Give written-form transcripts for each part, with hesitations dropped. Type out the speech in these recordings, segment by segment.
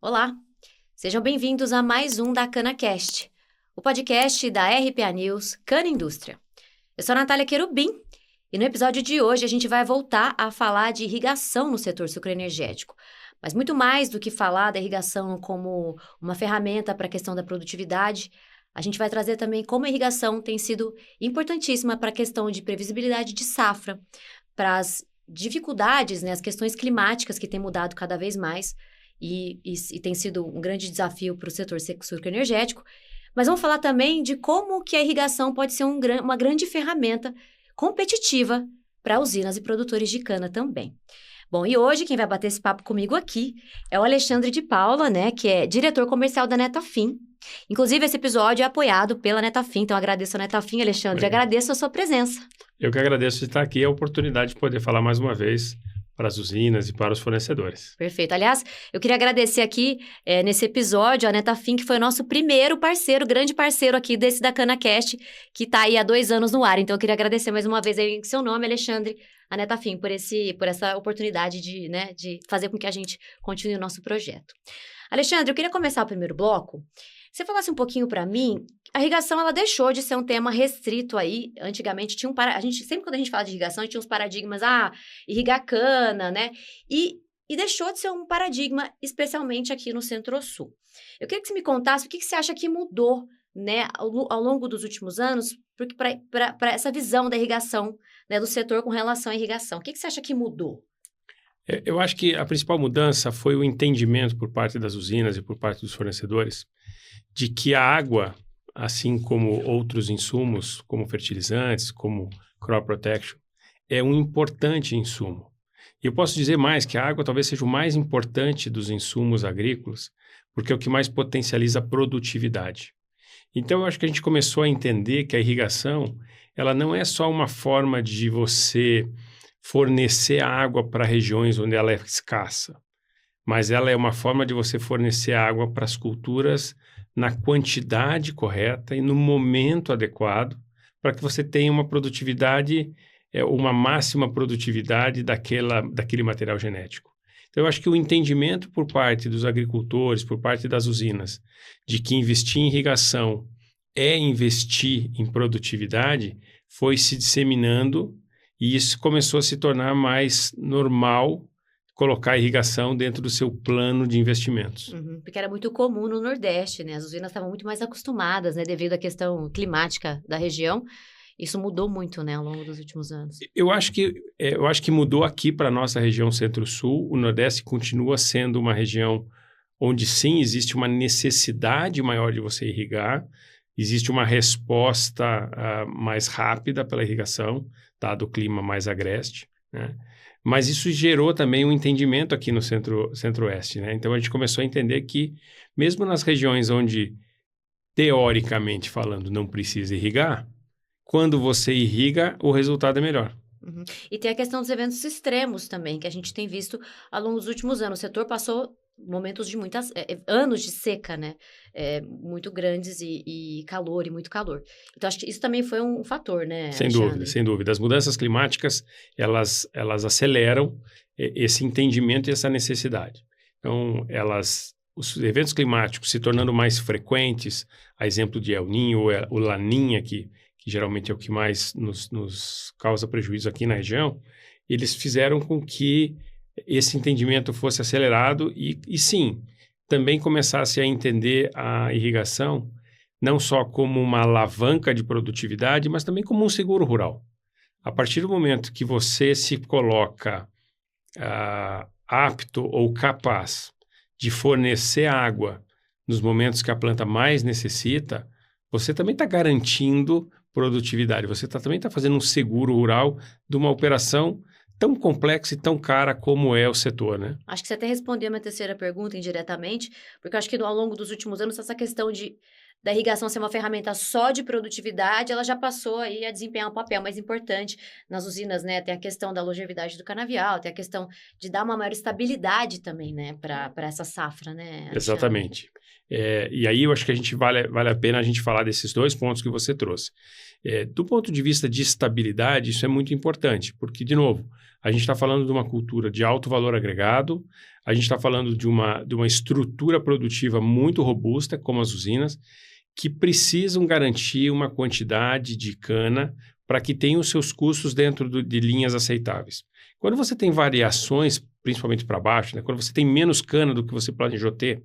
Olá, sejam bem-vindos a mais um da CanaCast, o podcast da RPA News Cana Indústria. Eu sou a Natália Querubim e no episódio de hoje a gente vai voltar a falar de irrigação no setor sucroenergético, mas muito mais do que falar da irrigação como uma ferramenta para a questão da produtividade, a gente vai trazer também como a irrigação tem sido importantíssima para a questão de previsibilidade de safra, para as dificuldades, as questões climáticas que têm mudado cada vez mais, e tem sido um grande desafio para o setor sucroenergético. Mas vamos falar também de como que a irrigação pode ser uma grande ferramenta competitiva para usinas e produtores de cana também. Bom, e hoje quem vai bater esse papo comigo aqui é o Alexandre de Paula, que é diretor comercial da Netafim. Inclusive, esse episódio é apoiado pela Netafim, então agradeço a Netafim, Alexandre, Obrigado. agradeço a sua presença. Eu que agradeço de estar aqui e a oportunidade de poder falar mais uma vez para as usinas e para os fornecedores. Perfeito. Aliás, eu queria agradecer aqui, nesse episódio, a Netafim, que foi o nosso primeiro parceiro, grande parceiro aqui desse da CanaCast, que está aí há 2 anos no ar. Então, eu queria agradecer mais uma vez aí, em seu nome, Alexandre, a Netafim, por essa oportunidade de fazer com que a gente continue o nosso projeto. Alexandre, eu queria começar o primeiro bloco. Você falasse um pouquinho para mim, a irrigação, ela deixou de ser um tema restrito aí. Antigamente tinha sempre quando a gente fala de irrigação, a gente tinha uns paradigmas, irrigar cana, E deixou de ser um paradigma, especialmente aqui no Centro-Sul. Eu queria que você me contasse o que você acha que mudou, ao longo dos últimos anos, porque para essa visão da irrigação, do setor com relação à irrigação. O que você acha que mudou? Eu acho que a principal mudança foi o entendimento por parte das usinas e por parte dos fornecedores de que a água, assim como outros insumos, como fertilizantes, como crop protection, é um importante insumo. E eu posso dizer mais que a água talvez seja o mais importante dos insumos agrícolas, porque é o que mais potencializa a produtividade. Então, eu acho que a gente começou a entender que a irrigação, ela não é só uma forma de você fornecer água para regiões onde ela é escassa, mas ela é uma forma de você fornecer água para as culturas na quantidade correta e no momento adequado, para que você tenha uma produtividade, uma máxima produtividade daquele material genético. Então, eu acho que o entendimento por parte dos agricultores, por parte das usinas, de que investir em irrigação é investir em produtividade, foi se disseminando e isso começou a se tornar mais normal, colocar a irrigação dentro do seu plano de investimentos. Porque era muito comum no Nordeste, As usinas estavam muito mais acostumadas, devido à questão climática da região. Isso mudou muito, ao longo dos últimos anos. Eu acho que mudou aqui para a nossa região Centro-Sul. O Nordeste continua sendo uma região onde, sim, existe uma necessidade maior de você irrigar. Existe uma resposta mais rápida pela irrigação, dado o clima mais agreste, Mas isso gerou também um entendimento aqui no Centro-Oeste, Então, a gente começou a entender que, mesmo nas regiões onde, teoricamente falando, não precisa irrigar, quando você irriga, o resultado é melhor. E tem a questão dos eventos extremos também, que a gente tem visto ao longo dos últimos anos. O setor passou momentos de anos de seca, muito grandes e calor, e muito calor. Então, acho que isso também foi um fator, Sem Alexandre? dúvida, sem dúvida. As mudanças climáticas, elas aceleram esse entendimento e essa necessidade. Então, os eventos climáticos se tornando mais frequentes, a exemplo de El Niño ou o Laninha, que geralmente é o que mais nos causa prejuízo aqui na região, eles fizeram com que esse entendimento fosse acelerado e sim, também começasse a entender a irrigação não só como uma alavanca de produtividade, mas também como um seguro rural. A partir do momento que você se coloca apto ou capaz de fornecer água nos momentos que a planta mais necessita, você também está garantindo produtividade. Você também está fazendo um seguro rural de uma operação tão complexa e tão cara como é o setor, Acho que você até respondeu a minha terceira pergunta indiretamente, porque eu acho que ao longo dos últimos anos, essa questão da irrigação ser uma ferramenta só de produtividade, ela já passou aí a desempenhar um papel mais importante nas usinas, Tem a questão da longevidade do canavial, tem a questão de dar uma maior estabilidade também, para essa safra, Alexandre? Exatamente. E aí eu acho que vale a pena a gente falar desses dois pontos que você trouxe. Do ponto de vista de estabilidade, isso é muito importante, porque, de novo, a gente está falando de uma cultura de alto valor agregado, a gente está falando de uma estrutura produtiva muito robusta, como as usinas, que precisam garantir uma quantidade de cana para que tenham os seus custos dentro de linhas aceitáveis. Quando você tem variações, principalmente para baixo, né, quando você tem menos cana do que você planejou ter,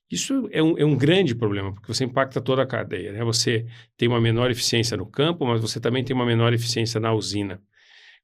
isso é um grande problema, porque você impacta toda a cadeia, né? Você tem uma menor eficiência no campo, mas você também tem uma menor eficiência na usina.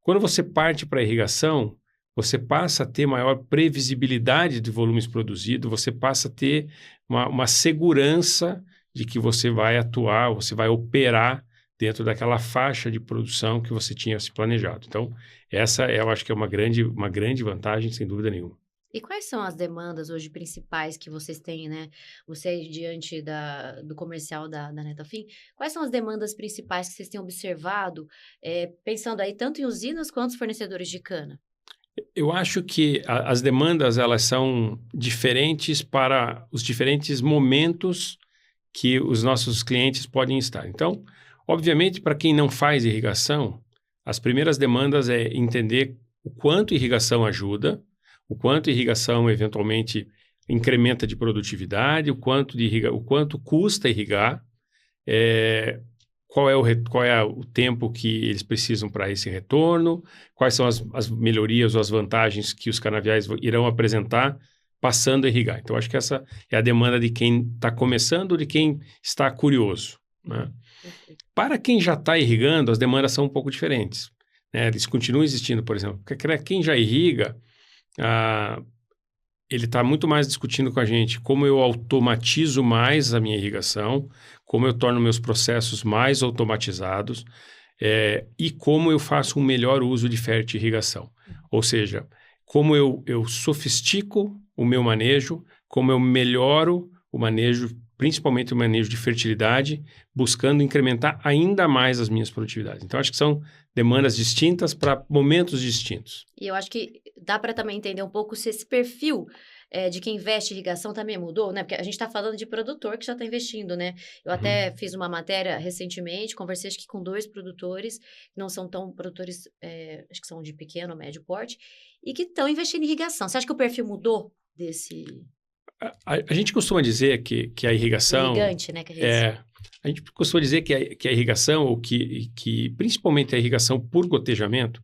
Quando você parte para a irrigação, você passa a ter maior previsibilidade de volumes produzidos, você passa a ter uma segurança de que você vai atuar, você vai operar dentro daquela faixa de produção que você tinha se planejado. Então, essa eu acho que é uma grande vantagem, sem dúvida nenhuma. E quais são as demandas hoje principais que vocês têm, né? Você, diante do comercial da Netafim, quais são as demandas principais que vocês têm observado, pensando aí tanto em usinas quanto os fornecedores de cana? Eu acho que as demandas, elas são diferentes para os diferentes momentos que os nossos clientes podem estar. Então, obviamente, para quem não faz irrigação, as primeiras demandas é entender o quanto irrigação ajuda, o quanto irrigação eventualmente incrementa de produtividade, o quanto custa irrigar, qual é o tempo que eles precisam para esse retorno, quais são as melhorias ou as vantagens que os canaviais irão apresentar passando a irrigar. Então, acho que essa é a demanda de quem está começando ou de quem está curioso, né? Para quem já está irrigando, as demandas são um pouco diferentes, né? Eles continuam existindo, por exemplo, porque quem já irriga, ele está muito mais discutindo com a gente como eu automatizo mais a minha irrigação, como eu torno meus processos mais automatizados e como eu faço um melhor uso de fertirrigação. Ou seja, como eu sofistico o meu manejo, como eu melhoro o manejo, principalmente o manejo de fertilidade, buscando incrementar ainda mais as minhas produtividades. Então, acho que são demandas distintas para momentos distintos. E eu acho que dá para também entender um pouco se esse perfil de quem investe em irrigação também mudou, né? Porque a gente está falando de produtor que já está investindo, né? Eu até fiz uma matéria recentemente, conversei acho que com 2 produtores, que não são tão produtores, acho que são de pequeno ou médio porte, e que estão investindo em irrigação. Você acha que o perfil mudou desse... A gente costuma dizer que a irrigação... Irrigante, né? A gente costuma dizer que a irrigação, ou que principalmente a irrigação por gotejamento,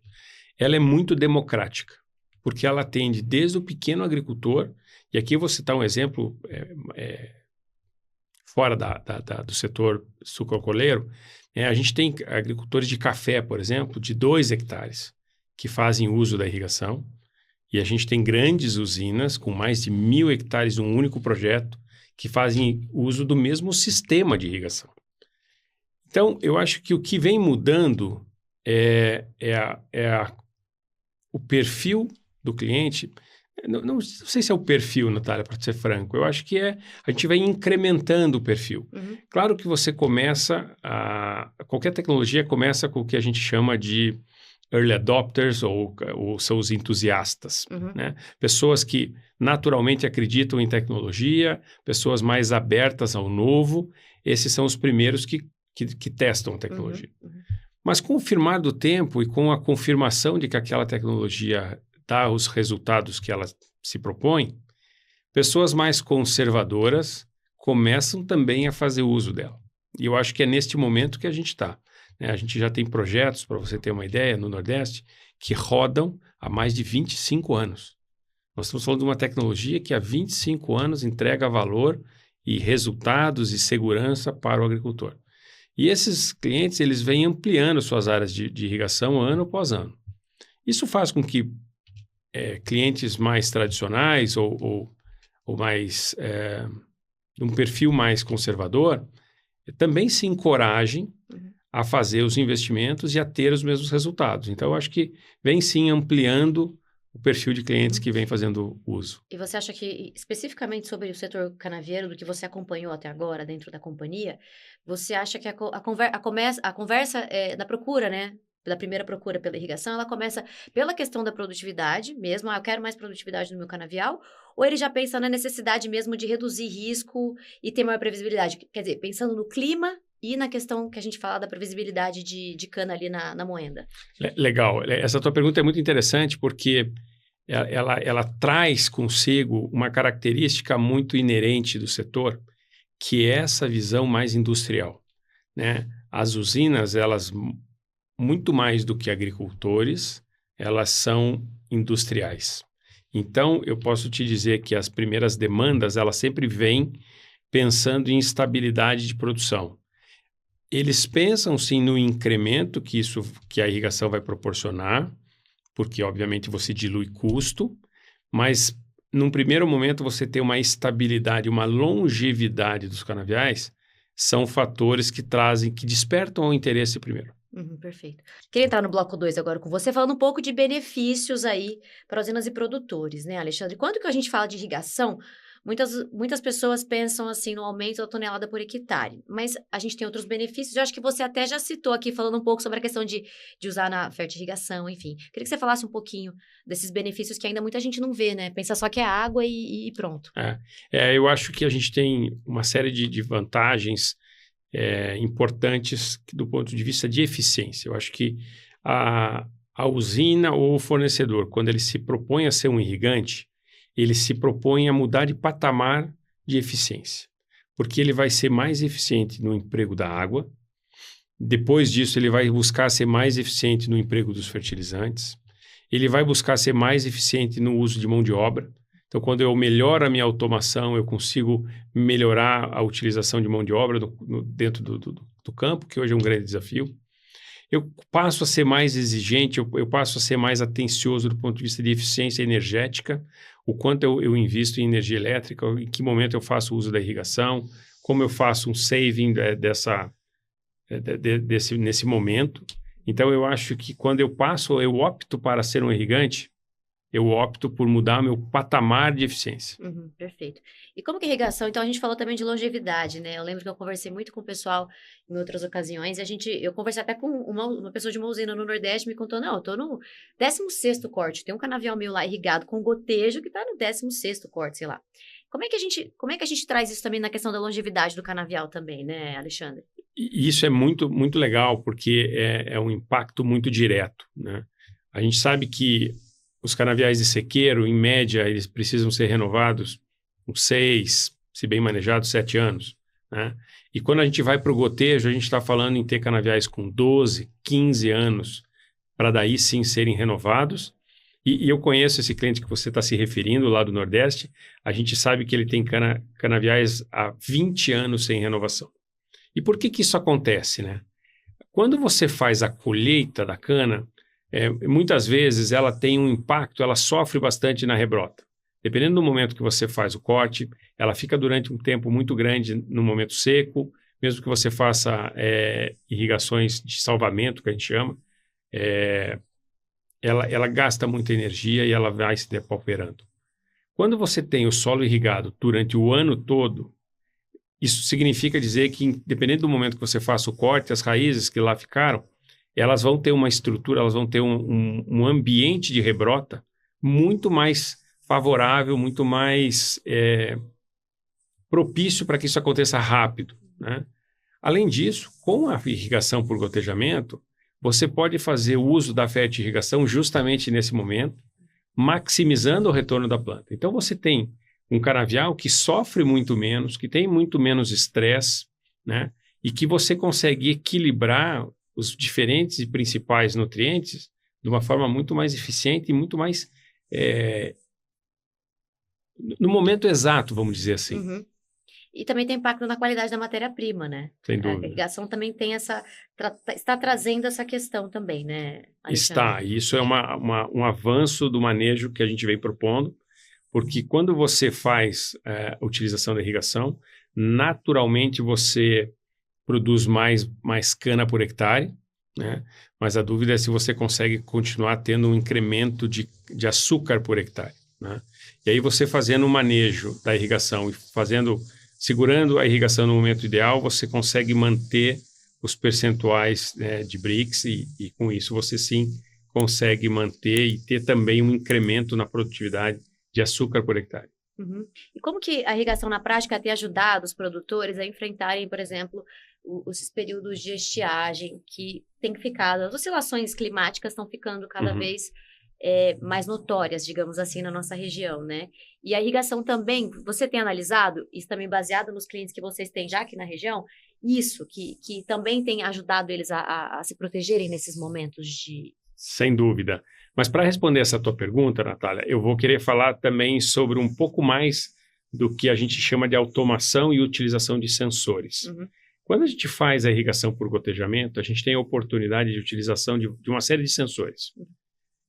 ela é muito democrática, porque ela atende desde o pequeno agricultor, e aqui eu vou citar um exemplo fora do setor sucroalcooleiro, a gente tem agricultores de café, por exemplo, de 2 hectares, que fazem uso da irrigação, e a gente tem grandes usinas com mais de 1.000 hectares num único projeto, que fazem uso do mesmo sistema de irrigação. Então, eu acho que o que vem mudando o perfil do cliente. Não sei se é o perfil, Natália, para ser franco. Eu acho que a gente vai incrementando o perfil. Claro que você qualquer tecnologia começa com o que a gente chama de early adopters ou são os entusiastas, né? Pessoas que naturalmente acreditam em tecnologia, pessoas mais abertas ao novo, esses são os primeiros que testam a tecnologia. Mas com o firmar do tempo e com a confirmação de que aquela tecnologia dá os resultados que ela se propõe, pessoas mais conservadoras começam também a fazer uso dela. E eu acho que é neste momento que a gente está. A gente já tem projetos, para você ter uma ideia, no Nordeste, que rodam há mais de 25 anos. Nós estamos falando de uma tecnologia que há 25 anos entrega valor e resultados e segurança para o agricultor. E esses clientes, eles vêm ampliando suas áreas de irrigação ano após ano. Isso faz com que clientes mais tradicionais ou mais de um perfil mais conservador também se encorajem a fazer os investimentos e a ter os mesmos resultados. Então, eu acho que vem sim ampliando o perfil de clientes que vem fazendo uso. E você acha que, especificamente sobre o setor canavieiro, do que você acompanhou até agora dentro da companhia, você acha que a conversa da procura, né, pela primeira procura pela irrigação, ela começa pela questão da produtividade mesmo, eu quero mais produtividade no meu canavial, ou ele já pensa na necessidade mesmo de reduzir risco e ter maior previsibilidade? Quer dizer, pensando no clima e na questão que a gente fala da previsibilidade de cana ali na moenda. Legal. Essa tua pergunta é muito interessante porque ela traz consigo uma característica muito inerente do setor, que é essa visão mais industrial, né? As usinas, elas, muito mais do que agricultores, elas são industriais. Então, eu posso te dizer que as primeiras demandas, elas sempre vêm pensando em estabilidade de produção. Eles pensam, sim, no incremento que a irrigação vai proporcionar, porque, obviamente, você dilui custo, mas, num primeiro momento, você ter uma estabilidade, uma longevidade dos canaviais, são fatores que despertam o interesse primeiro. Perfeito. Queria entrar no bloco 2 agora com você, falando um pouco de benefícios aí para usinas e produtores, né, Alexandre? Quando que a gente fala de irrigação, muitas pessoas pensam assim no aumento da tonelada por hectare, mas a gente tem outros benefícios. Eu acho que você até já citou aqui, falando um pouco sobre a questão de usar na fertirrigação, enfim. Queria que você falasse um pouquinho desses benefícios que ainda muita gente não vê, né? Pensa só que é água e pronto. Eu acho que a gente tem uma série de vantagens importantes do ponto de vista de eficiência. Eu acho que a usina ou o fornecedor, quando ele se propõe a ser um irrigante, ele se propõe a mudar de patamar de eficiência, porque ele vai ser mais eficiente no emprego da água, depois disso ele vai buscar ser mais eficiente no emprego dos fertilizantes, ele vai buscar ser mais eficiente no uso de mão de obra. Então, quando eu melhoro a minha automação, eu consigo melhorar a utilização de mão de obra dentro do campo, que hoje é um grande desafio. Eu passo a ser mais exigente, eu passo a ser mais atencioso do ponto de vista de eficiência energética, o quanto eu invisto em energia elétrica, em que momento eu faço uso da irrigação, como eu faço um saving nesse momento. Então, eu acho que quando eu opto para ser um irrigante, eu opto por mudar meu patamar de eficiência. Perfeito. E como que é irrigação? Então, a gente falou também de longevidade, né? Eu lembro que eu conversei muito com o pessoal em outras ocasiões, e eu conversei até com uma pessoa de uma usina no Nordeste, me contou, não, eu tô no 16º corte, tem um canavial meu lá irrigado com gotejo que tá no 16º corte, sei lá. Como é que a gente traz isso também na questão da longevidade do canavial também, né, Alexandre? E isso é muito, muito legal, porque é um impacto muito direto, né? A gente sabe que os canaviais de sequeiro, em média, eles precisam ser renovados com 6, se bem manejados, 7 anos, né? E quando a gente vai para o gotejo, a gente está falando em ter canaviais com 12, 15 anos, para daí sim serem renovados. E eu conheço esse cliente que você está se referindo, lá do Nordeste, a gente sabe que ele tem canaviais há 20 anos sem renovação. E por que isso acontece, né? Quando você faz a colheita da cana, muitas vezes ela tem um impacto, ela sofre bastante na rebrota. Dependendo do momento que você faz o corte, ela fica durante um tempo muito grande no momento seco, mesmo que você faça irrigações de salvamento, que a gente chama, ela gasta muita energia e ela vai se depauperando. Quando você tem o solo irrigado durante o ano todo, isso significa dizer que, dependendo do momento que você faça o corte, as raízes que lá ficaram, elas vão ter uma estrutura, elas vão ter um ambiente de rebrota muito mais favorável, muito mais propício para que isso aconteça rápido, né? Além disso, com a irrigação por gotejamento, você pode fazer o uso da fertirrigação justamente nesse momento, maximizando o retorno da planta. Então, você tem um canavial que sofre muito menos, que tem muito menos estresse, né? E que você consegue equilibrar os diferentes e principais nutrientes de uma forma muito mais eficiente e muito mais no momento exato, vamos dizer assim. E também tem impacto na qualidade da matéria-prima, né? Sem dúvida. A irrigação também tem está trazendo essa questão também, né, Alexandre? Está, e isso é um avanço do manejo que a gente vem propondo, porque quando você faz a utilização da irrigação, naturalmente você produz mais cana por hectare, né? Mas a dúvida é se você consegue continuar tendo um incremento de açúcar por hectare, né? E aí você fazendo o manejo da irrigação e segurando a irrigação no momento ideal, você consegue manter os percentuais, né, de BRICS e com isso você sim consegue manter e ter também um incremento na produtividade de açúcar por hectare. Uhum. E como que a irrigação na prática tem ajudado os produtores a enfrentarem, por exemplo, esses períodos de estiagem que tem ficado, as oscilações climáticas estão ficando cada vez mais notórias, digamos assim, na nossa região, né? E a irrigação também, você tem analisado, isso também baseado nos clientes que vocês têm já aqui na região, isso que também tem ajudado eles a se protegerem nesses momentos de... Sem dúvida. Mas para responder essa tua pergunta, Natália, eu vou querer falar também sobre um pouco mais do que a gente chama de automação e utilização de sensores. Uhum. Quando a gente faz a irrigação por gotejamento, a gente tem a oportunidade de utilização de uma série de sensores.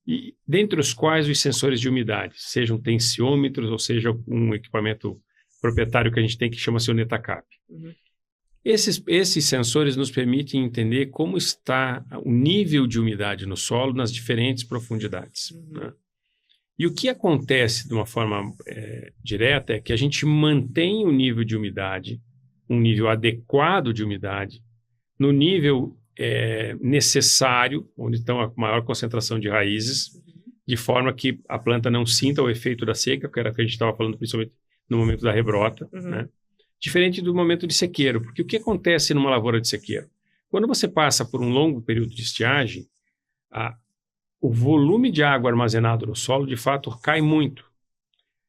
E dentre os quais os sensores de umidade, sejam tensiômetros ou seja um equipamento proprietário que a gente tem que chama-se o Netacap. Uhum. Esses sensores nos permitem entender como está o nível de umidade no solo nas diferentes profundidades. Uhum. Né? E o que acontece de uma forma direta é que a gente mantém o nível de umidade, um nível adequado de umidade, no nível necessário, onde está a maior concentração de raízes, de forma que a planta não sinta o efeito da seca, que era o que a gente estava falando principalmente no momento da rebrota, né? Diferente do momento de sequeiro, porque o que acontece numa lavoura de sequeiro? Quando você passa por um longo período de estiagem, o volume de água armazenado no solo, de fato, cai muito.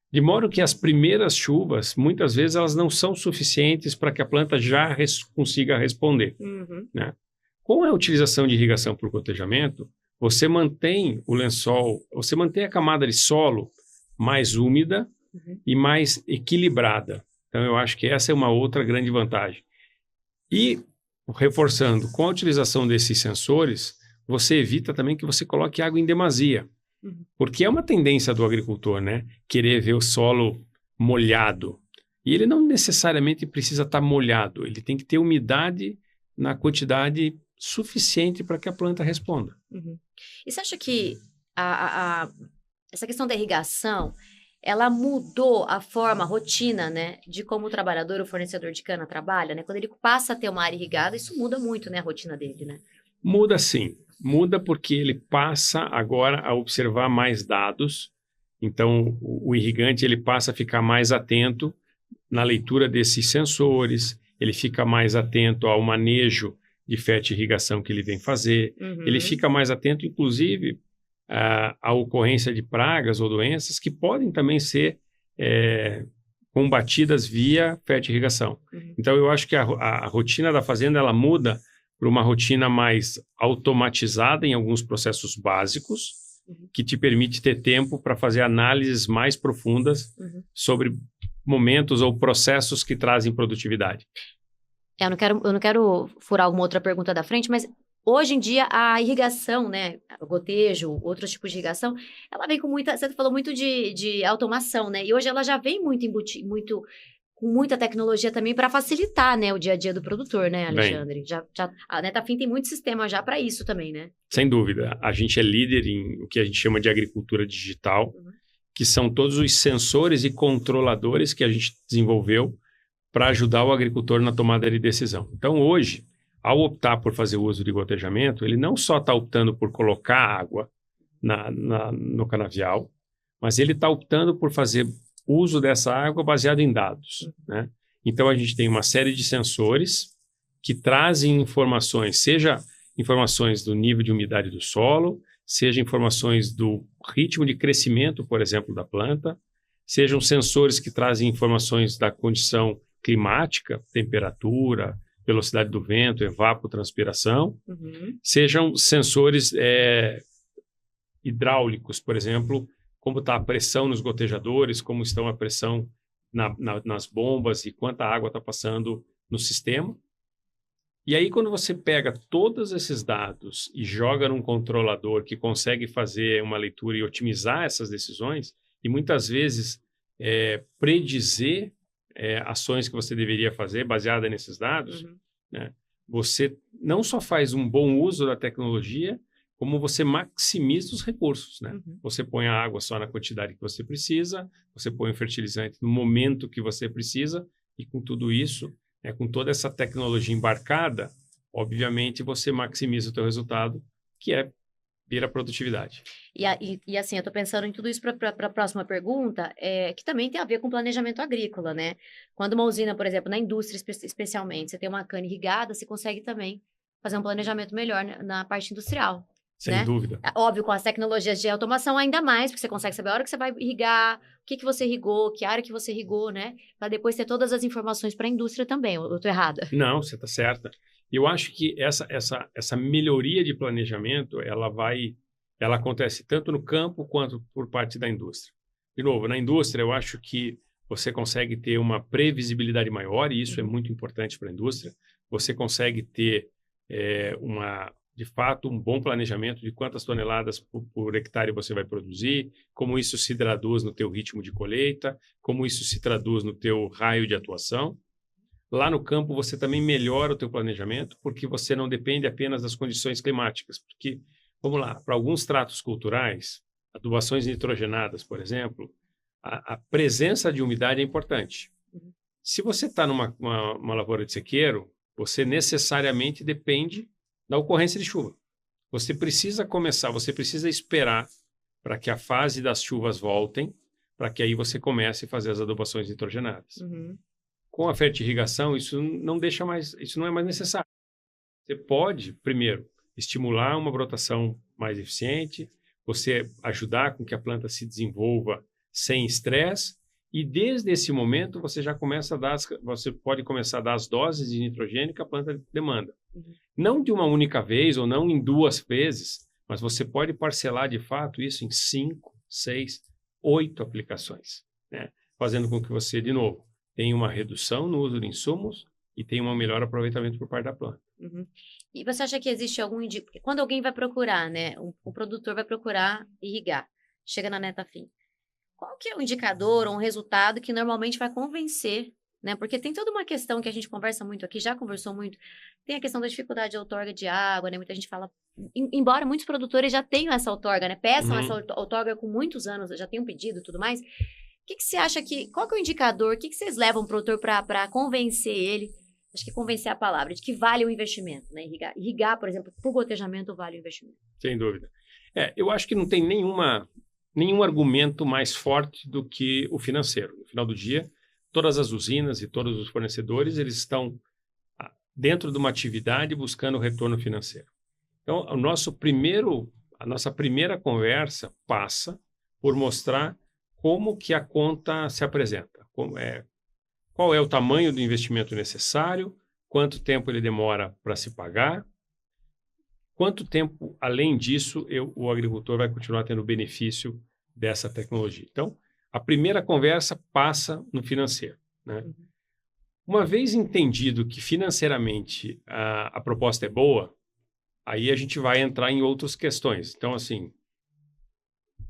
De modo que as primeiras chuvas, muitas vezes, elas não são suficientes para que a planta já consiga responder. Uhum. Né? Com a utilização de irrigação por gotejamento, você mantém o lençol, você mantém a camada de solo mais úmida e mais equilibrada. Então, eu acho que essa é uma outra grande vantagem. E, reforçando, com a utilização desses sensores, você evita também que você coloque água em demasia. Porque é uma tendência do agricultor, né? Querer ver o solo molhado. E ele não necessariamente precisa estar molhado. Ele tem que ter umidade na quantidade suficiente para que a planta responda. Uhum. E você acha que essa questão da irrigação, ela mudou a forma, a rotina, né, de como o trabalhador, o fornecedor de cana trabalha, né? Quando ele passa a ter uma área irrigada, isso muda muito, né, a rotina dele, né? Muda sim. Muda porque ele passa agora a observar mais dados. Então, o irrigante ele passa a ficar mais atento na leitura desses sensores, ele fica mais atento ao manejo de fertirrigação que ele vem fazer, ele fica mais atento, inclusive, à ocorrência de pragas ou doenças que podem também ser combatidas via fertirrigação. Então, eu acho que a rotina da fazenda ela muda para uma rotina mais automatizada em alguns processos básicos, que te permite ter tempo para fazer análises mais profundas sobre momentos ou processos que trazem produtividade. Eu não quero furar alguma outra pergunta da frente, mas hoje em dia a irrigação, né, o gotejo, outros tipos de irrigação, ela vem com muita, você falou muito de automação, né, e hoje ela já vem com muita tecnologia também para facilitar, né, o dia a dia do produtor, né, Alexandre? A Netafim tem muito sistema já para isso também, né? Sem dúvida. A gente é líder em o que a gente chama de agricultura digital, que são todos os sensores e controladores que a gente desenvolveu para ajudar o agricultor na tomada de decisão. Então, hoje, ao optar por fazer o uso de gotejamento, ele não só está optando por colocar água no canavial, mas ele está optando por fazer uso dessa água baseado em dados. Né? Então, a gente tem uma série de sensores que trazem informações, seja informações do nível de umidade do solo, seja informações do ritmo de crescimento, por exemplo, da planta, sejam sensores que trazem informações da condição climática, temperatura, velocidade do vento, evapotranspiração, sejam sensores hidráulicos, por exemplo, como está a pressão nos gotejadores, como estão a pressão nas bombas e quanta água está passando no sistema. E aí, quando você pega todos esses dados e joga num controlador que consegue fazer uma leitura e otimizar essas decisões, e muitas vezes predizer ações que você deveria fazer baseada nesses dados, né? Você não só faz um bom uso da tecnologia, como você maximiza os recursos, né? Você põe a água só na quantidade que você precisa, você põe o fertilizante no momento que você precisa, e com tudo isso, com toda essa tecnologia embarcada, obviamente você maximiza o teu resultado, que vira produtividade. E assim, eu estou pensando em tudo isso para a próxima pergunta, que também tem a ver com planejamento agrícola, né? Quando uma usina, por exemplo, na indústria especialmente, você tem uma cana irrigada, você consegue também fazer um planejamento melhor na parte industrial, Sem né? dúvida. Óbvio, com as tecnologias de automação ainda mais, porque você consegue saber a hora que você vai irrigar, o que você irrigou, que área que você irrigou, né? Para depois ter todas as informações para a indústria também, ou eu estou errada? Não, você está certa. Eu acho que essa melhoria de planejamento, ela acontece tanto no campo quanto por parte da indústria. De novo, na indústria, eu acho que você consegue ter uma previsibilidade maior, e isso é muito importante para a indústria. Você consegue ter, de fato, um bom planejamento de quantas toneladas por hectare você vai produzir, como isso se traduz no teu ritmo de colheita, como isso se traduz no teu raio de atuação. Lá no campo, você também melhora o teu planejamento, porque você não depende apenas das condições climáticas. Porque, vamos lá, para alguns tratos culturais, adubações nitrogenadas, por exemplo, a presença de umidade é importante. Se você está numa uma lavoura de sequeiro, você necessariamente depende da ocorrência de chuva. Você precisa esperar para que a fase das chuvas voltem, para que aí você comece a fazer as adubações nitrogenadas. Com a fertirrigação, isso não é mais necessário. Você pode, primeiro, estimular uma brotação mais eficiente, você ajudar com que a planta se desenvolva sem estresse, e desde esse momento você pode começar a dar as doses de nitrogênio que a planta demanda. Não de uma única vez ou não em 2 vezes, mas você pode parcelar de fato isso em 5, 6, 8 aplicações, né? Fazendo com que você, de novo, tem uma redução no uso de insumos e tem um melhor aproveitamento por parte da planta. E você acha que existe algum indicador? Quando alguém vai procurar, né? O produtor vai procurar irrigar, chega na neta fim. Qual que é o indicador ou um resultado que normalmente vai convencer, né? Porque tem toda uma questão que a gente conversa muito aqui, já conversou muito, tem a questão da dificuldade de outorga de água, né? Muita gente fala, embora muitos produtores já tenham essa outorga, né? Peçam essa outorga com muitos anos, já tenham pedido e tudo mais. O que você acha qual que é o indicador, o que vocês levam o produtor para convencer ele, acho que convencer a palavra, de que vale o investimento, né? Irrigar, por exemplo, por gotejamento vale o investimento. Sem dúvida. Eu acho que não tem nenhum argumento mais forte do que o financeiro. No final do dia, todas as usinas e todos os fornecedores, eles estão dentro de uma atividade buscando retorno financeiro. Então, a nossa primeira conversa passa por mostrar como que a conta se apresenta. Qual é o tamanho do investimento necessário, quanto tempo ele demora para se pagar, quanto tempo, além disso, o agricultor vai continuar tendo benefício dessa tecnologia. Então, a primeira conversa passa no financeiro, né? Uma vez entendido que financeiramente a proposta é boa, aí a gente vai entrar em outras questões. Então, assim,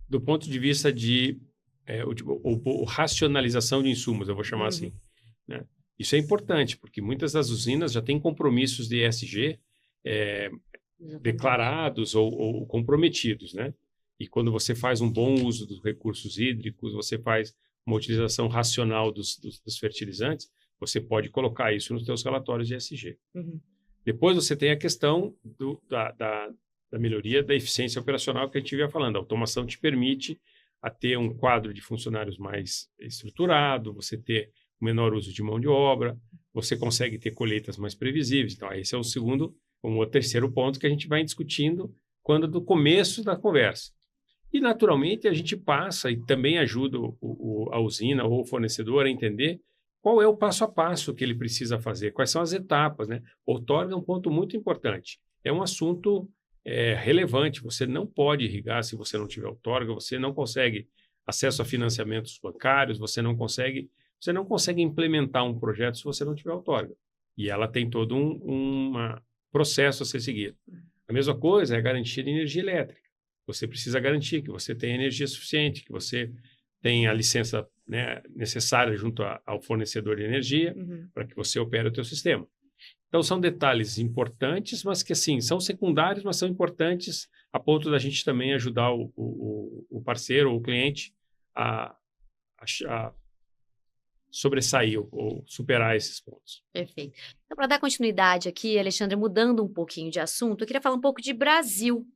do ponto de vista de racionalização de insumos, eu vou chamar assim, né? Isso é importante, porque muitas das usinas já têm compromissos de ESG declarados ou comprometidos, né? E quando você faz um bom uso dos recursos hídricos, você faz uma utilização racional dos fertilizantes, você pode colocar isso nos seus relatórios de ESG. Depois você tem a questão da melhoria da eficiência operacional que a gente vinha falando. A automação te permite ter um quadro de funcionários mais estruturado, você ter um menor uso de mão de obra, você consegue ter colheitas mais previsíveis. Então, esse é o terceiro ponto que a gente vai discutindo do começo da conversa. E, naturalmente, a gente passa e também ajuda a usina ou o fornecedor a entender qual é o passo a passo que ele precisa fazer, quais são as etapas, né? Outorga é um ponto muito importante. É um assunto relevante. Você não pode irrigar se você não tiver outorga, você não consegue acesso a financiamentos bancários, você não consegue implementar um projeto se você não tiver outorga. E ela tem todo um processo a ser seguido. A mesma coisa é a garantia de energia elétrica. Você precisa garantir que você tem energia suficiente, que você tem a licença, né, necessária junto ao fornecedor de energia para que você opere o teu sistema. Então, são detalhes importantes, mas que, assim, são secundários, mas são importantes a ponto da gente também ajudar o parceiro ou o cliente a sobressair ou superar esses pontos. Perfeito. Então, para dar continuidade aqui, Alexandre, mudando um pouquinho de assunto, eu queria falar um pouco de Brasil.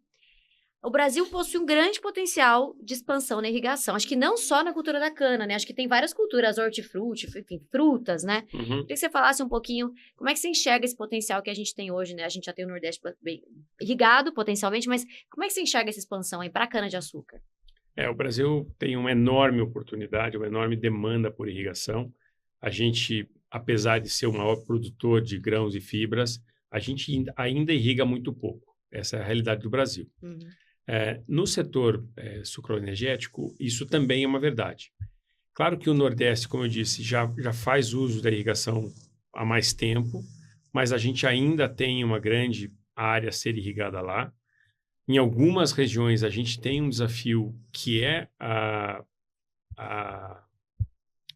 O Brasil possui um grande potencial de expansão na irrigação. Acho que não só na cultura da cana, né? Acho que tem várias culturas, hortifruti, enfim, frutas, né? Queria que você falasse um pouquinho como é que você enxerga esse potencial que a gente tem hoje, né? A gente já tem o Nordeste bem irrigado, potencialmente, mas como é que você enxerga essa expansão aí para a cana-de-açúcar? O Brasil tem uma enorme oportunidade, uma enorme demanda por irrigação. A gente, apesar de ser o maior produtor de grãos e fibras, a gente ainda irriga muito pouco. Essa é a realidade do Brasil. No setor sucroenergético, isso também é uma verdade. Claro que o Nordeste, como eu disse, já faz uso da irrigação há mais tempo, mas a gente ainda tem uma grande área a ser irrigada lá. Em algumas regiões, a gente tem um desafio que é a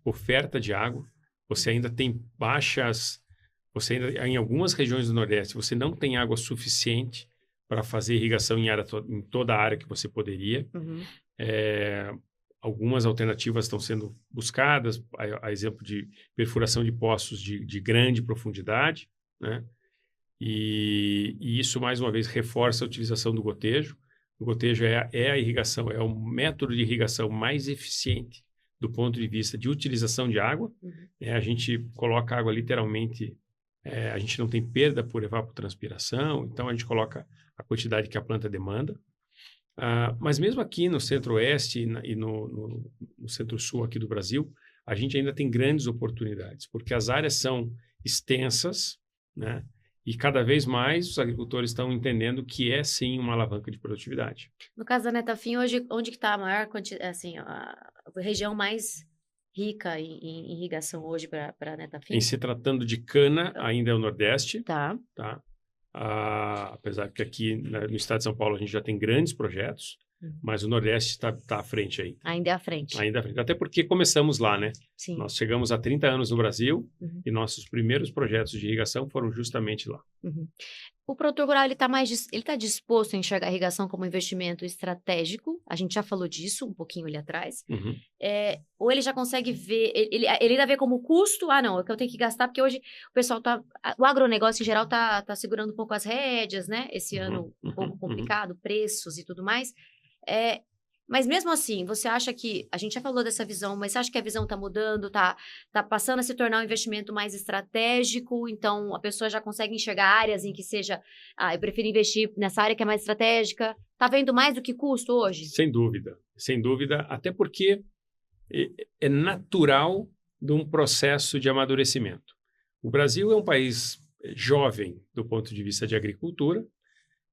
oferta de água. Você ainda tem em algumas regiões do Nordeste, você não tem água suficiente para fazer irrigação em toda a área que você poderia. Algumas alternativas estão sendo buscadas, a exemplo de perfuração de poços de grande profundidade, né? E isso, mais uma vez, reforça a utilização do gotejo. O gotejo é a irrigação, é o método de irrigação mais eficiente do ponto de vista de utilização de água. A gente coloca água literalmente, a gente não tem perda por evapotranspiração, então a gente coloca a quantidade que a planta demanda. Mas mesmo aqui no centro-oeste e no centro-sul aqui do Brasil, a gente ainda tem grandes oportunidades, porque as áreas são extensas, né? E cada vez mais os agricultores estão entendendo que é sim uma alavanca de produtividade. No caso da Netafim, hoje, onde que está a maior quantidade, assim, a região mais rica em irrigação hoje para a Netafim? Em se tratando de cana, ainda é o Nordeste. Tá. Apesar que aqui no estado de São Paulo a gente já tem grandes projetos, mas o Nordeste está à frente aí. Ainda é à frente. Ainda à frente. Até porque começamos lá, né? Sim. Nós chegamos há 30 anos no Brasil e nossos primeiros projetos de irrigação foram justamente lá. O produtor rural, ele está disposto a enxergar a irrigação como investimento estratégico? A gente já falou disso um pouquinho ali atrás. Ou ele já consegue ver, ele ainda vê como custo? Não, é que eu tenho que gastar, porque hoje o pessoal o agronegócio em geral tá segurando um pouco as rédeas, né? Esse ano um pouco complicado, preços e tudo mais. Mas mesmo assim, você acha que, a gente já falou dessa visão, mas você acha que a visão está mudando, está passando a se tornar um investimento mais estratégico, então a pessoa já consegue enxergar áreas em que seja, eu prefiro investir nessa área que é mais estratégica? Está vendo mais do que custo hoje? Sem dúvida, até porque é natural de um processo de amadurecimento. O Brasil é um país jovem do ponto de vista de agricultura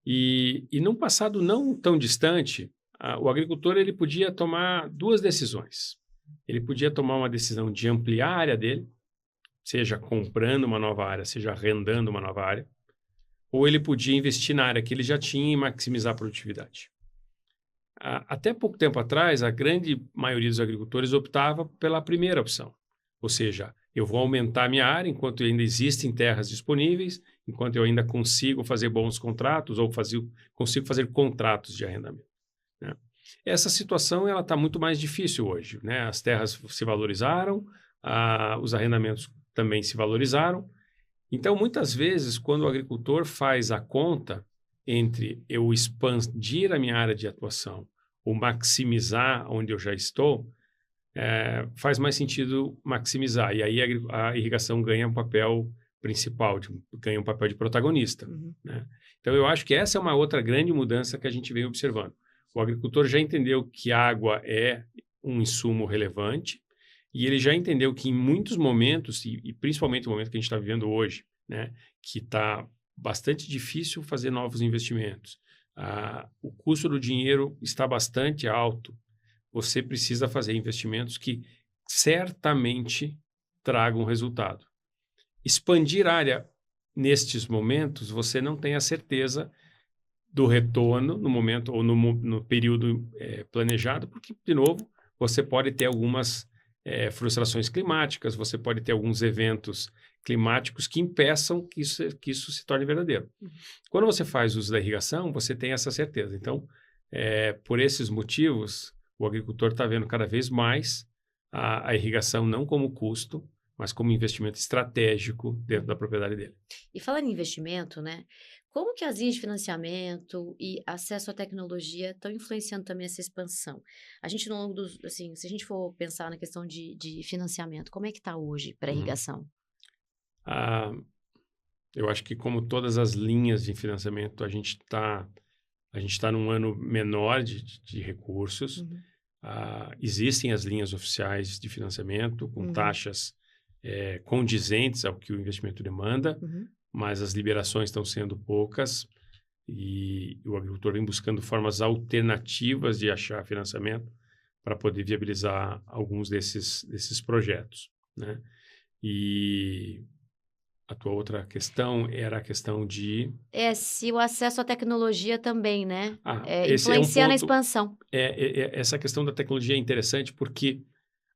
e num passado não tão distante, o agricultor ele podia tomar duas decisões. Ele podia tomar uma decisão de ampliar a área dele, seja comprando uma nova área, seja arrendando uma nova área, ou ele podia investir na área que ele já tinha e maximizar a produtividade. Até pouco tempo atrás, a grande maioria dos agricultores optava pela primeira opção, ou seja, eu vou aumentar a minha área enquanto ainda existem terras disponíveis, enquanto eu ainda consigo fazer bons contratos ou consigo fazer contratos de arrendamento. Essa situação ela está muito mais difícil hoje, né? As terras se valorizaram, os arrendamentos também se valorizaram. Então, muitas vezes, quando o agricultor faz a conta entre eu expandir a minha área de atuação ou maximizar onde eu já estou, faz mais sentido maximizar. E aí a irrigação ganha um papel principal, ganha um papel de protagonista. Né? Então, eu acho que essa é uma outra grande mudança que a gente vem observando. O agricultor já entendeu que a água é um insumo relevante e ele já entendeu que em muitos momentos, e principalmente no momento que a gente está vivendo hoje, né, que está bastante difícil fazer novos investimentos, o custo do dinheiro está bastante alto, você precisa fazer investimentos que certamente tragam resultado. Expandir área nestes momentos, você não tem a certeza do retorno no momento ou no período planejado, porque, de novo, você pode ter algumas frustrações climáticas, você pode ter alguns eventos climáticos que impeçam que isso se torne verdadeiro. Quando você faz uso da irrigação, você tem essa certeza. Então, por esses motivos, o agricultor está vendo cada vez mais a irrigação não como custo, mas como investimento estratégico dentro da propriedade dele. E falando em investimento, né? Como que as linhas de financiamento e acesso à tecnologia estão influenciando também essa expansão? A gente, no longo dos, assim, se a gente for pensar na questão de financiamento, como é que está hoje para a Uhum. irrigação? Ah, eu acho que como todas as linhas de financiamento, a gente tá num ano menor de recursos. Uhum. Existem as linhas oficiais de financiamento com Uhum. taxas condizentes ao que o investimento demanda, Uhum. mas as liberações estão sendo poucas e o agricultor vem buscando formas alternativas de achar financiamento para poder viabilizar alguns desses projetos, né? E a tua outra questão era a questão de... Se o acesso à tecnologia também, né? Esse é um Influencia na ponto... expansão. Essa questão da tecnologia é interessante porque,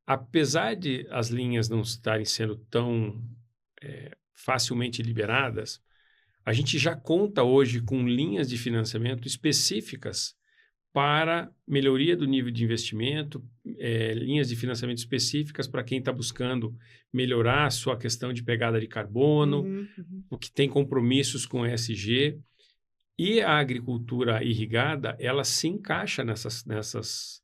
apesar de as linhas não estarem sendo tão facilmente liberadas, a gente já conta hoje com linhas de financiamento específicas para melhoria do nível de investimento, linhas de financiamento específicas para quem está buscando melhorar a sua questão de pegada de carbono, o que tem compromissos com ESG. E a agricultura irrigada, ela se encaixa nessas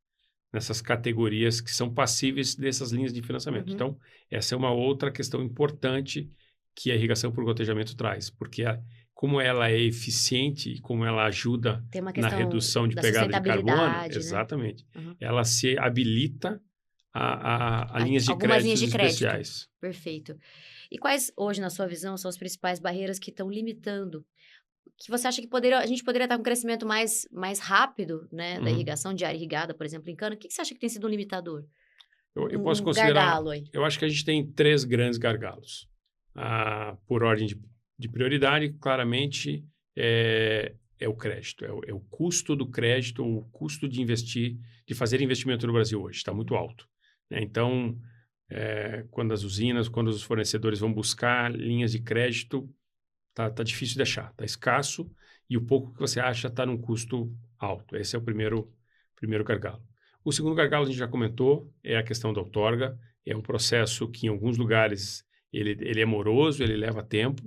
categorias que são passíveis dessas linhas de financiamento. Uhum. Então, essa é uma outra questão importante que a irrigação por gotejamento traz, porque como ela é eficiente e como ela ajuda Tem uma na questão redução de da pegada de carbono, sustentabilidade, né? exatamente, Uhum. ela se habilita a linhas de Algumas linhas créditos de crédito. especiais. Perfeito. E quais, hoje, na sua visão, são as principais barreiras que estão limitando? Que você acha que a gente poderia estar com um crescimento mais rápido, né, da Uhum. irrigação de área irrigada, por exemplo, em cana? O que você acha que tem sido um limitador? Eu posso Um considerar, gargalo aí. eu acho que a gente tem 3 grandes gargalos. Por ordem de prioridade, claramente, é o crédito, é o custo do crédito, o custo de investir, de fazer investimento no Brasil hoje, está muito alto, né? Então, quando as usinas, quando os fornecedores vão buscar linhas de crédito, tá difícil de achar, tá escasso, e o pouco que você acha está num custo alto. Esse é o primeiro gargalo. O segundo gargalo, a gente já comentou, é a questão da outorga. É um processo que, em alguns lugares, ele é moroso, ele leva tempo.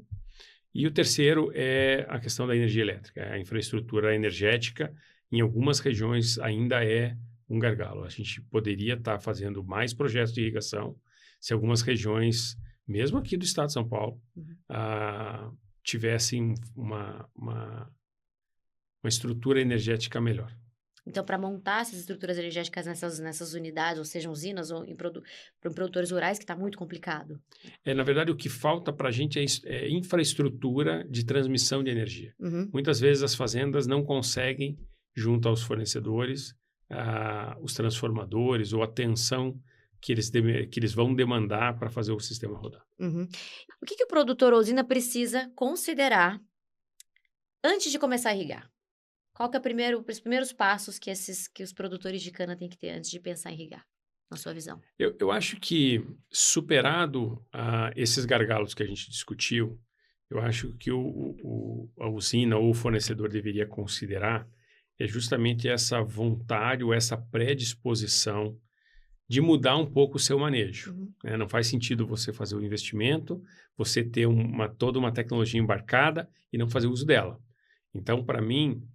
E o terceiro é a questão da energia elétrica. A infraestrutura energética, em algumas regiões, ainda é um gargalo. A gente poderia estar fazendo mais projetos de irrigação se algumas regiões, mesmo aqui do estado de São Paulo, tivessem uma estrutura energética melhor. Então, para montar essas estruturas energéticas nessas unidades, ou sejam usinas ou em produtores rurais, que está muito complicado. Na verdade, o que falta para a gente é infraestrutura de transmissão de energia. Uhum. Muitas vezes as fazendas não conseguem, junto aos fornecedores, os transformadores ou a tensão que eles vão demandar para fazer o sistema rodar. Uhum. O que o produtor ou usina precisa considerar antes de começar a irrigar? Qual que é os primeiros passos que os produtores de cana têm que ter antes de pensar em irrigar, na sua visão? Eu acho que, superado esses gargalos que a gente discutiu, eu acho que a usina ou o fornecedor deveria considerar é justamente essa vontade ou essa predisposição de mudar um pouco o seu manejo. Uhum. Né? Não faz sentido você fazer o investimento, você ter toda uma tecnologia embarcada e não fazer uso dela. Então, para mim,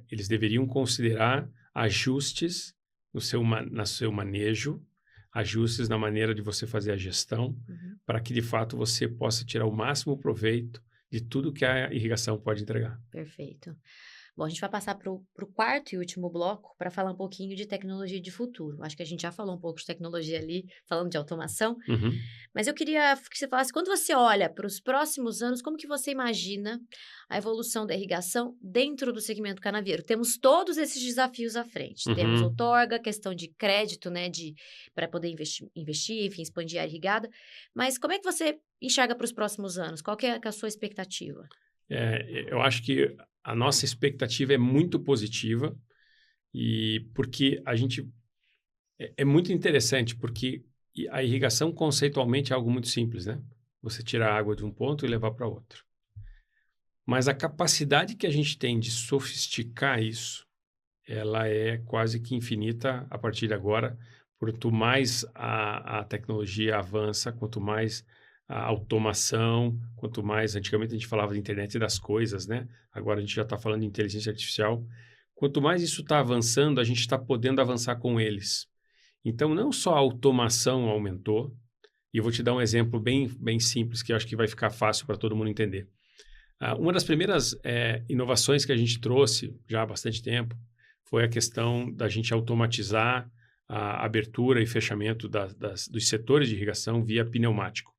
eles deveriam considerar ajustes no seu manejo, ajustes na maneira de você fazer a gestão, para que, de fato, você possa tirar o máximo proveito de tudo que a irrigação pode entregar. Perfeito. Bom, a gente vai passar para o quarto e último bloco para falar um pouquinho de tecnologia de futuro. Acho que a gente já falou um pouco de tecnologia ali, falando de automação, mas eu queria que você falasse, quando você olha para os próximos anos, como que você imagina a evolução da irrigação dentro do segmento canavieiro? Temos todos esses desafios à frente. Temos outorga, questão de crédito, né, para poder investir, enfim, expandir a área irrigada, mas como é que você enxerga para os próximos anos? Qual que é a sua expectativa? Eu acho que a nossa expectativa é muito positiva, e porque a gente... É muito interessante, porque a irrigação conceitualmente é algo muito simples, né? Você tirar a água de um ponto e levar para outro. Mas a capacidade que a gente tem de sofisticar isso, ela é quase que infinita a partir de agora, quanto mais a tecnologia avança, quanto mais a automação, quanto mais... Antigamente a gente falava de internet das coisas, né? Agora a gente já está falando de inteligência artificial. Quanto mais isso está avançando, a gente está podendo avançar com eles. Então, não só a automação aumentou, e eu vou te dar um exemplo bem simples, que eu acho que vai ficar fácil para todo mundo entender. Uma das primeiras inovações que a gente trouxe já há bastante tempo foi a questão da gente automatizar a abertura e fechamento dos setores de irrigação via pneumático.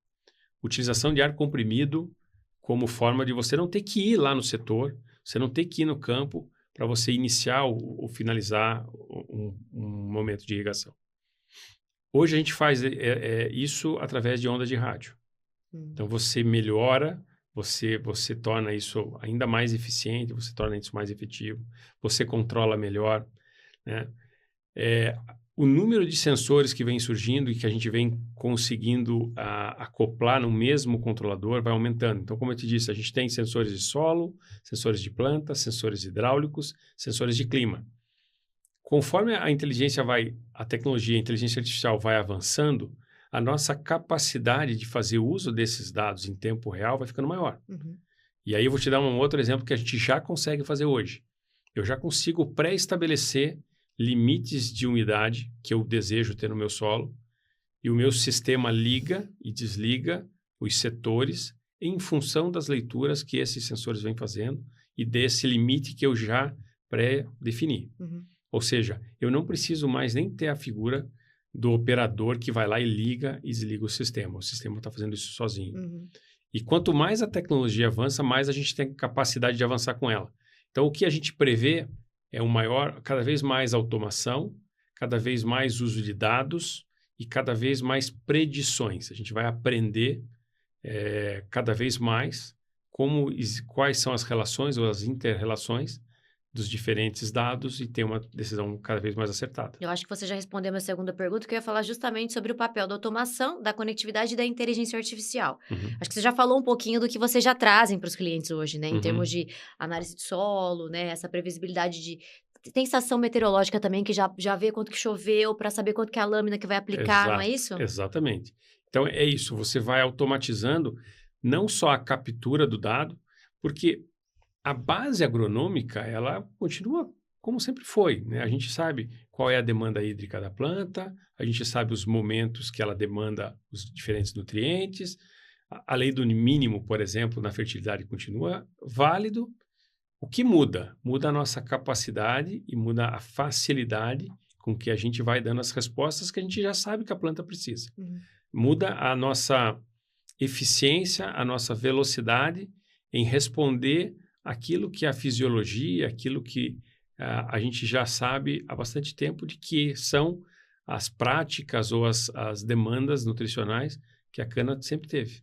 Utilização de ar comprimido como forma de você não ter que ir lá no setor, você não ter que ir no campo para você iniciar ou finalizar um momento de irrigação. Hoje a gente faz isso através de ondas de rádio. Então você melhora, você torna isso ainda mais eficiente, você torna isso mais efetivo, você controla melhor, né? O número de sensores que vem surgindo e que a gente vem conseguindo acoplar no mesmo controlador vai aumentando. Então, como eu te disse, a gente tem sensores de solo, sensores de planta, sensores hidráulicos, sensores de clima. Conforme a tecnologia, a inteligência artificial vai avançando, a nossa capacidade de fazer uso desses dados em tempo real vai ficando maior. E aí eu vou te dar um outro exemplo que a gente já consegue fazer hoje. Eu já consigo pré-estabelecer limites de umidade que eu desejo ter no meu solo e o meu sistema liga e desliga os setores em função das leituras que esses sensores vêm fazendo e desse limite que eu já pré-defini. Ou seja, eu não preciso mais nem ter a figura do operador que vai lá e liga e desliga o sistema está fazendo isso sozinho. E quanto mais a tecnologia avança, mais a gente tem capacidade de avançar com ela. Então, o que a gente prevê é cada vez mais automação, cada vez mais uso de dados e cada vez mais predições. A gente vai aprender cada vez mais quais são as relações ou as inter-relações dos diferentes dados e ter uma decisão cada vez mais acertada. Eu acho que você já respondeu a minha segunda pergunta, que eu ia falar justamente sobre o papel da automação, da conectividade e da inteligência artificial. Acho que você já falou um pouquinho do que vocês já trazem para os clientes hoje, né? Em termos de análise de solo, né? Essa previsibilidade de... Tem estação meteorológica também que já vê quanto que choveu para saber quanto que é a lâmina que vai aplicar, não é isso? Exatamente. Então, é isso. Você vai automatizando não só a captura do dado, porque a base agronômica, ela continua como sempre foi, né? A gente sabe qual é a demanda hídrica da planta, a gente sabe os momentos que ela demanda os diferentes nutrientes. A lei do mínimo, por exemplo, na fertilidade continua válido. O que muda? Muda a nossa capacidade e muda a facilidade com que a gente vai dando as respostas que a gente já sabe que a planta precisa. Muda a nossa eficiência, a nossa velocidade em responder aquilo que a fisiologia, aquilo que a gente já sabe há bastante tempo de que são as práticas ou as demandas nutricionais que a cana sempre teve.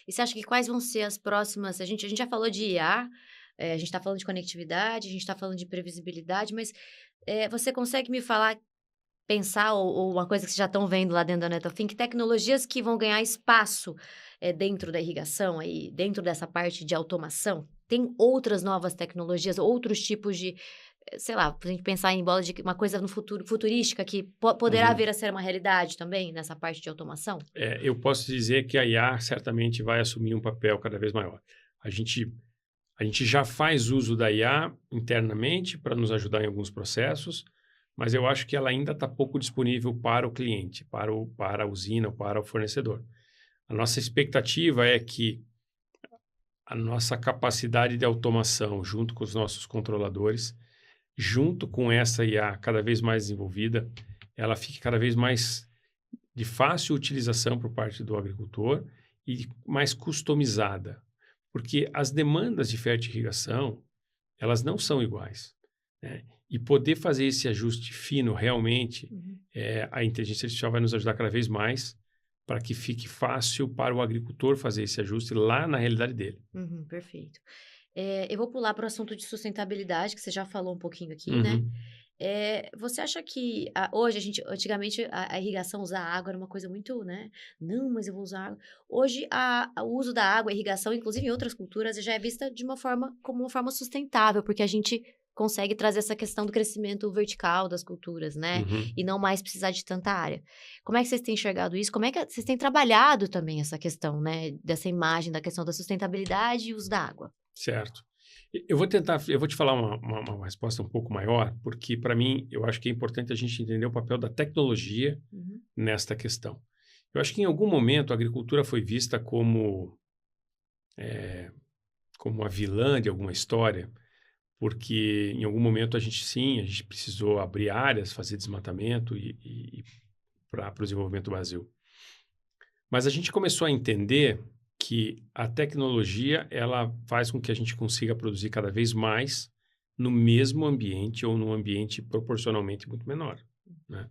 E você acha que quais vão ser as próximas... A gente já falou de IA, a gente está falando de conectividade, a gente está falando de previsibilidade, mas você consegue me falar, pensar, ou uma coisa que vocês já estão vendo lá dentro da Netafim, que tecnologias que vão ganhar espaço dentro da irrigação, aí, dentro dessa parte de automação? Tem outras novas tecnologias, outros tipos de, sei lá, pra gente pensar em bola de uma coisa no futuro, futurística, que poderá vir a ser uma realidade também nessa parte de automação? Eu posso dizer que a IA certamente vai assumir um papel cada vez maior. A gente já faz uso da IA internamente para nos ajudar em alguns processos, mas eu acho que ela ainda está pouco disponível para o cliente, para a usina, para o fornecedor. A nossa expectativa é que a nossa capacidade de automação, junto com os nossos controladores, junto com essa IA cada vez mais desenvolvida, ela fique cada vez mais de fácil utilização por parte do agricultor e mais customizada. Porque as demandas de fertirrigação, elas não são iguais, né? E poder fazer esse ajuste fino realmente, a inteligência artificial vai nos ajudar cada vez mais para que fique fácil para o agricultor fazer esse ajuste lá na realidade dele. Perfeito. Eu vou pular para o assunto de sustentabilidade, que você já falou um pouquinho aqui, né? Você acha que hoje, antigamente, a irrigação, usar água era uma coisa muito, né? Não, mas eu vou usar água. Hoje, o uso da água, a irrigação, inclusive em outras culturas, já é vista como uma forma sustentável, porque a gente consegue trazer essa questão do crescimento vertical das culturas, né? Uhum. E não mais precisar de tanta área. Como é que vocês têm enxergado isso? Como é que vocês têm trabalhado também essa questão, né? Dessa imagem, da questão da sustentabilidade e uso da água? Certo. Eu vou te falar uma resposta um pouco maior, porque para mim, eu acho que é importante a gente entender o papel da tecnologia nesta questão. Eu acho que em algum momento a agricultura foi vista como a vilã de alguma história, porque em algum momento a gente precisou abrir áreas, fazer desmatamento e para o desenvolvimento do Brasil. Mas a gente começou a entender que a tecnologia ela faz com que a gente consiga produzir cada vez mais no mesmo ambiente ou num ambiente proporcionalmente muito menor, né?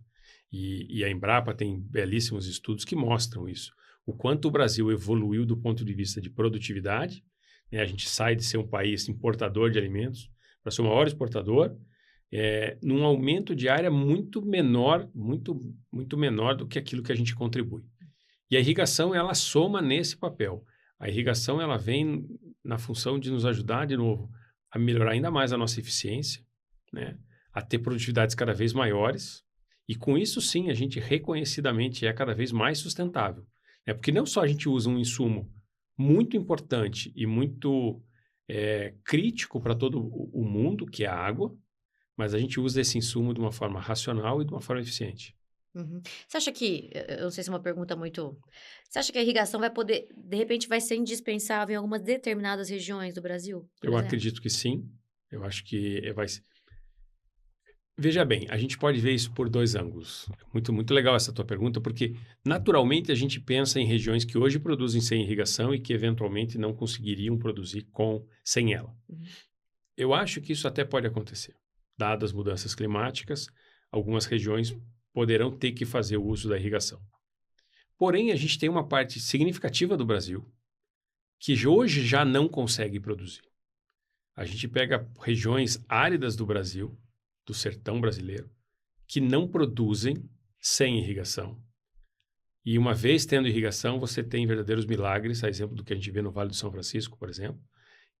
E a Embrapa tem belíssimos estudos que mostram isso. O quanto o Brasil evoluiu do ponto de vista de produtividade, né? A gente sai de ser um país importador de alimentos para ser o maior exportador, num aumento de área muito menor do que aquilo que a gente contribui. E a irrigação, ela soma nesse papel. A irrigação, ela vem na função de nos ajudar, de novo, a melhorar ainda mais a nossa eficiência, né? A ter produtividades cada vez maiores. E com isso, sim, a gente reconhecidamente é cada vez mais sustentável, né? Porque não só a gente usa um insumo muito importante e muito crítico para todo o mundo, que é a água, mas a gente usa esse insumo de uma forma racional e de uma forma eficiente. Uhum. Você acha que, eu não sei se é uma pergunta muito... Você acha que a irrigação vai poder, de repente, vai ser indispensável em algumas determinadas regiões do Brasil, por Eu exemplo? acredito que sim. Eu acho que vai ser. Veja bem, a gente pode ver isso por dois ângulos. Muito, muito legal essa tua pergunta, porque naturalmente a gente pensa em regiões que hoje produzem sem irrigação e que eventualmente não conseguiriam produzir sem ela. Uhum. Eu acho que isso até pode acontecer. Dadas as mudanças climáticas, algumas regiões poderão ter que fazer o uso da irrigação. Porém, a gente tem uma parte significativa do Brasil que hoje já não consegue produzir. A gente pega regiões áridas do Brasil, do sertão brasileiro, que não produzem sem irrigação. E uma vez tendo irrigação, você tem verdadeiros milagres, a exemplo do que a gente vê no Vale do São Francisco, por exemplo,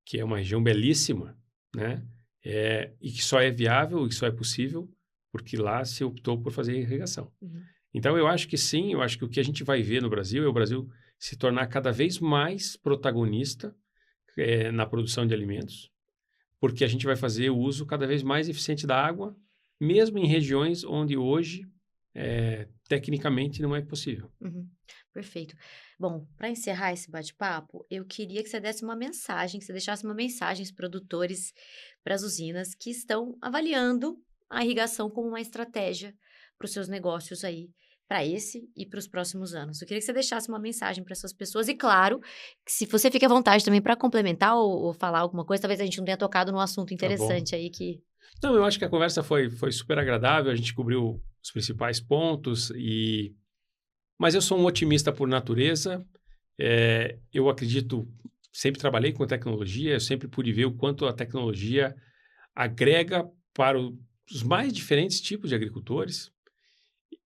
que é uma região belíssima, né? E que só é viável e que só é possível porque lá se optou por fazer irrigação. Uhum. Então, eu acho que sim, eu acho que o que a gente vai ver no Brasil é o Brasil se tornar cada vez mais protagonista na produção de alimentos, porque a gente vai fazer o uso cada vez mais eficiente da água, mesmo em regiões onde hoje, tecnicamente, não é possível. Uhum. Perfeito. Bom, para encerrar esse bate-papo, eu queria que você desse uma mensagem, que você deixasse uma mensagem aos produtores, para as usinas que estão avaliando a irrigação como uma estratégia para os seus negócios aí, para esse e para os próximos anos. Eu queria que você deixasse uma mensagem para essas pessoas e, claro, que se você fica à vontade também para complementar ou falar alguma coisa, talvez a gente não tenha tocado num assunto interessante aí que... Não, eu acho que a conversa foi super agradável, a gente cobriu os principais pontos, mas eu sou um otimista por natureza, eu acredito, sempre trabalhei com tecnologia, eu sempre pude ver o quanto a tecnologia agrega para os mais diferentes tipos de agricultores.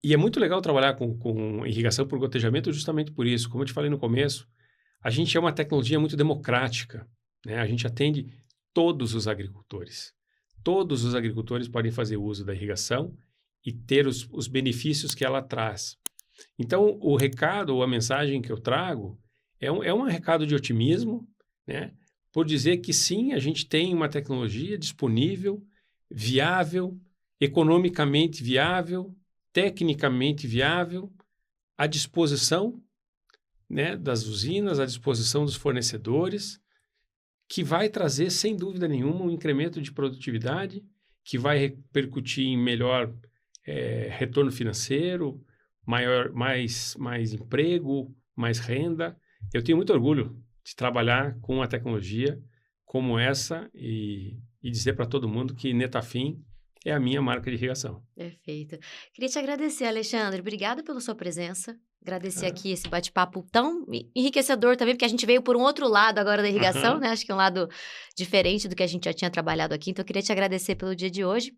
E é muito legal trabalhar com irrigação por gotejamento justamente por isso. Como eu te falei no começo, a gente é uma tecnologia muito democrática, né? A gente atende todos os agricultores. Todos os agricultores podem fazer uso da irrigação e ter os benefícios que ela traz. Então, o recado ou a mensagem que eu trago é um recado de otimismo, né? Por dizer que sim, a gente tem uma tecnologia disponível, viável, economicamente viável, tecnicamente viável, à disposição, né, das usinas, à disposição dos fornecedores, que vai trazer, sem dúvida nenhuma, um incremento de produtividade, que vai repercutir em melhor retorno financeiro, mais emprego, mais renda. Eu tenho muito orgulho de trabalhar com uma tecnologia como essa e dizer para todo mundo que Netafim é a minha marca de irrigação. Perfeito. Queria te agradecer, Alexandre. Obrigada pela sua presença. Agradecer aqui esse bate-papo tão enriquecedor também, porque a gente veio por um outro lado agora da irrigação, né? Acho que é um lado diferente do que a gente já tinha trabalhado aqui. Então, eu queria te agradecer pelo dia de hoje.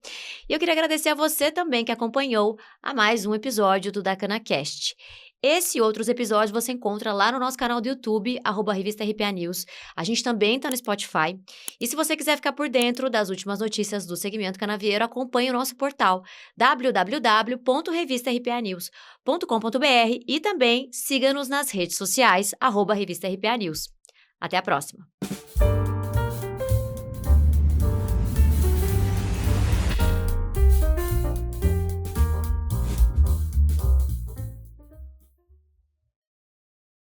E eu queria agradecer a você também que acompanhou a mais um episódio do DaCanaCast. Esse e outros episódios você encontra lá no nosso canal do YouTube, @Revista RPA News. A gente também está no Spotify. E se você quiser ficar por dentro das últimas notícias do segmento canavieiro, acompanhe o nosso portal www.revistarpanews.com.br e também siga-nos nas redes sociais, @Revista RPA News. Até a próxima!